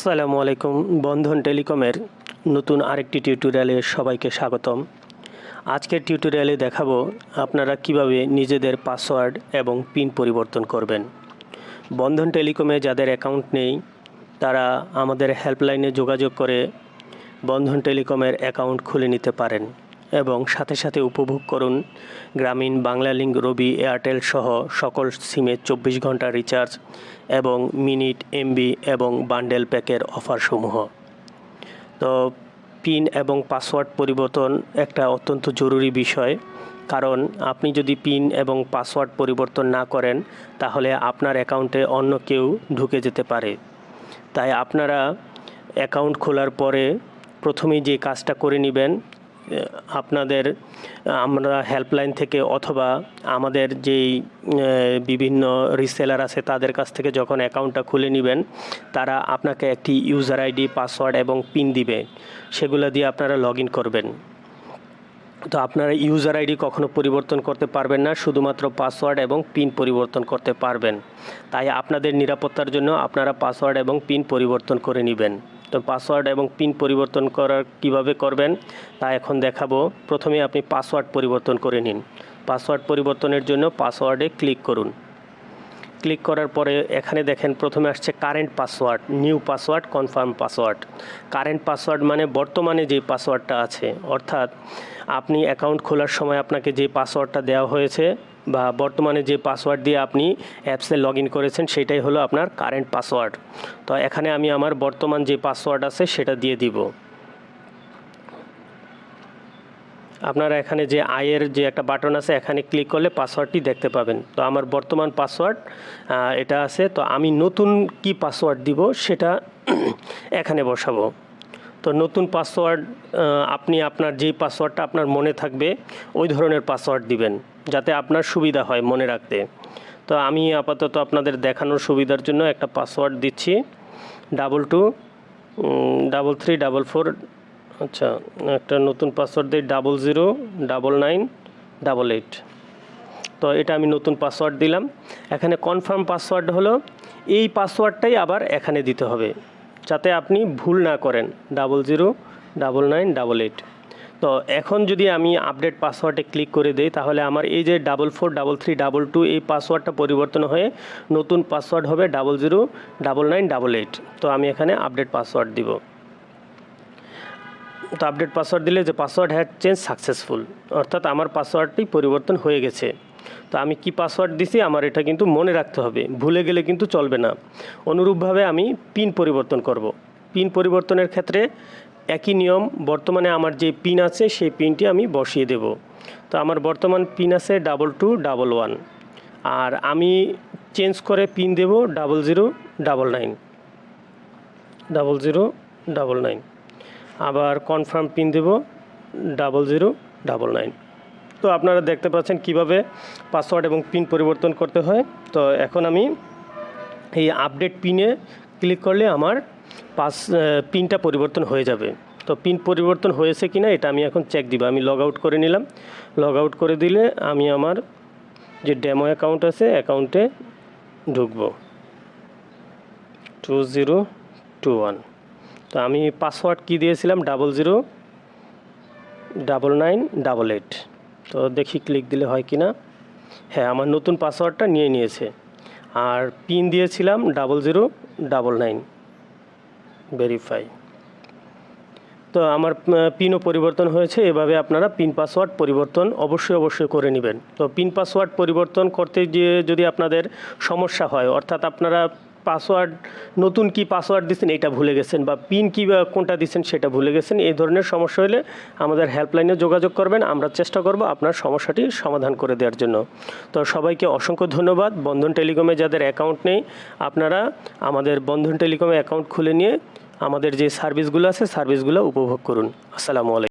আসসালামু আলাইকুম। বন্ধন টেলিকমের নতুন আরেকটি টিউটোরিয়ালে সবাইকে স্বাগতম। আজকের টিউটোরিয়ালে দেখাবো আপনারা কিভাবে নিজেদের পাসওয়ার্ড এবং পিন পরিবর্তন করবেন। বন্ধন টেলিকমে যাদের অ্যাকাউন্ট নেই তারা আমাদের হেল্পলাইনে যোগাযোগ করে বন্ধন টেলিকমের অ্যাকাউন্ট খুলে নিতে পারেন এবং সাথে সাথে উপভোগ করুন গ্রামীণ, বাংলালিংক, রবি, এয়ারটেল সহ সকল সিমে 24 ঘন্টা রিচার্জ এবং মিনিট, এমবি এবং বান্ডেল প্যাকের অফারসমূহ। তো পিন এবং পাসওয়ার্ড পরিবর্তন একটা অত্যন্ত জরুরি বিষয়, কারণ আপনি যদি পিন এবং পাসওয়ার্ড পরিবর্তন না করেন তাহলে আপনার অ্যাকাউন্টে অন্য কেউ ঢুকে যেতে পারে। তাই আপনারা অ্যাকাউন্ট খোলার পরে প্রথমেই যে কাজটা করে নেবেন, আমরা হেল্পলাইন থেকে অথবা আমাদের যেই বিভিন্ন রিসেলার আছে তাদের কাছ থেকে যখন অ্যাকাউন্টটা খুলে নেবেন, তারা আপনাকে একটি ইউজার আইডি, পাসওয়ার্ড এবং পিন দিবে, সেগুলো দিয়ে আপনারা লগ ইন করবেন। তো আপনারা ইউজার আইডি কখনো পরিবর্তন করতে পারবেন না, শুধুমাত্র পাসওয়ার্ড এবং পিন পরিবর্তন করতে পারবেন। তাই আপনাদের নিরাপত্তার জন্য আপনারা পাসওয়ার্ড এবং পিন পরিবর্তন করে নেবেন। তো পাসওয়ার্ড এবং পিন পরিবর্তন কিভাবে করবেন তা এখন দেখাবো। প্রথমে আপনি পাসওয়ার্ড পরিবর্তন করে নিন। পাসওয়ার্ড পরিবর্তনের জন্য পাসওয়ার্ডে ক্লিক করুন। ক্লিক করার পরে এখানে দেখেন প্রথমে আসছে current password, new password, confirm password. Current password মানে বর্তমানে যে পাসওয়ার্ডটা আছে, অর্থাৎ আপনি অ্যাকাউন্ট খোলার সময় আপনাকে যে পাসওয়ার্ডটা দেওয়া হয়েছে বা বর্তমানে যে পাসওয়ার্ড দিয়ে আপনি অ্যাপসে লগ ইন করেছেন সেটাই হলো আপনার কারেন্ট পাসওয়ার্ড। তো এখানে আমি আমার বর্তমান যে পাসওয়ার্ড আছে সেটা দিয়ে দিব। আপনারা এখানে যে আয়ের যে একটা বাটন আছে এখানে ক্লিক করলে পাসওয়ার্ডটি দেখতে পাবেন। তো আমার বর্তমান পাসওয়ার্ড এটা আছে। তো আমি নতুন কি পাসওয়ার্ড দিব সেটা এখানে বসাবো। তো নতুন পাসওয়ার্ড আপনি আপনার যেই পাসওয়ার্ডটা আপনার মনে থাকবে ওই ধরনের পাসওয়ার্ড দিবেন, যাতে আপনার সুবিধা হয় মনে রাখতে। তো আমি আপাতত আপনাদের দেখানোর সুবিধার জন্য একটা পাসওয়ার্ড দিচ্ছি, 222344। আচ্ছা, একটা নতুন পাসওয়ার্ড দিই, 009988। তো এটা আমি নতুন পাসওয়ার্ড দিলাম। এখানে কনফার্ম পাসওয়ার্ড হলো এই পাসওয়ার্ডটাই আবার এখানে দিতে হবে, যাতে আপনি ভুল না করেন, 009988। তো এখন যদি আমি আপডেট পাসওয়ার্ডে ক্লিক করে দিই তাহলে আমার এই যে 443322 এই পাসওয়ার্ডটা পরিবর্তন হয়ে নতুন পাসওয়ার্ড হবে 009988। তো আমি এখানে আপডেট পাসওয়ার্ড দিব। তো আপডেট পাসওয়ার্ড দিলে যে পাসওয়ার্ড হ্যাড চেঞ্জ সাকসেসফুল, অর্থাৎ আমার পাসওয়ার্ডটি পরিবর্তন হয়ে গেছে। তো আমি কি পাসওয়ার্ড দিছি আমার এটা কিন্তু মনে রাখতে হবে, ভুলে গেলে কিন্তু চলবে না। অনুরূপভাবে আমি পিন পরিবর্তন করব। পিন পরিবর্তনের ক্ষেত্রে একই নিয়ম, বর্তমানে আমার যে পিন আছে সেই পিনটি আমি বসিয়ে দেব। তো আমার বর্তমান পিন আছে 2211, আর আমি চেঞ্জ করে পিন দেব 0099। আবার কনফার্ম পিন দেব 0099। তো আপনারা দেখতে পাচ্ছেন কিভাবে পাসওয়ার্ড এবং পিন পরিবর্তন করতে হয়। তো এখন আমি এই আপডেট পিনে ক্লিক করলে আমার পিনটা পরিবর্তন হয়ে যাবে। তো পিন পরিবর্তন হয়েছে কিনা এটা আমি এখন চেক দিব। আমি লগ আউট করে নিলাম। লগ আউট করে দিলে আমি আমার যে ডেমো অ্যাকাউন্ট আছে অ্যাকাউন্টে ঢুকব, 2021। তো আমি পাসওয়ার্ড কি দিয়েছিলাম, 009988। তো দেখি ক্লিক দিলে হয় কি না। হ্যাঁ, আমার নতুন পাসওয়ার্ডটা নিয়েছে। আর পিন দিয়েছিলাম 0099, ভেরিফাই। তো আমার পিনও পরিবর্তন হয়েছে। এভাবে আপনারা পিন পাসওয়ার্ড পরিবর্তন অবশ্যই করে নেবেন। তো পিন পাসওয়ার্ড পরিবর্তন করতে গিয়ে যদি আপনাদের সমস্যা হয়, অর্থাৎ আপনারা পাসওয়ার্ড নতুন কি পাসওয়ার্ড দিচ্ছেন এটা ভুলে গেছেন, বা পিন কি কোনটা দিচ্ছেন সেটা ভুলে গেছেন, এই ধরনের সমস্যা হলে আমাদের হেল্পলাইনে যোগাযোগ করবেন। আমরা চেষ্টা করব আপনার সমস্যাটি সমাধান করে দেওয়ার জন্য। তো সবাইকে অসংখ্য ধন্যবাদ। বন্ধন টেলিকমে যাদের অ্যাকাউন্ট নেই আপনারা আমাদের বন্ধন টেলিকমে অ্যাকাউন্ট খুলে নিয়ে আমাদের যে সার্ভিসগুলো আছে সার্ভিসগুলো উপভোগ করুন। আসসালামু আলাইকুম।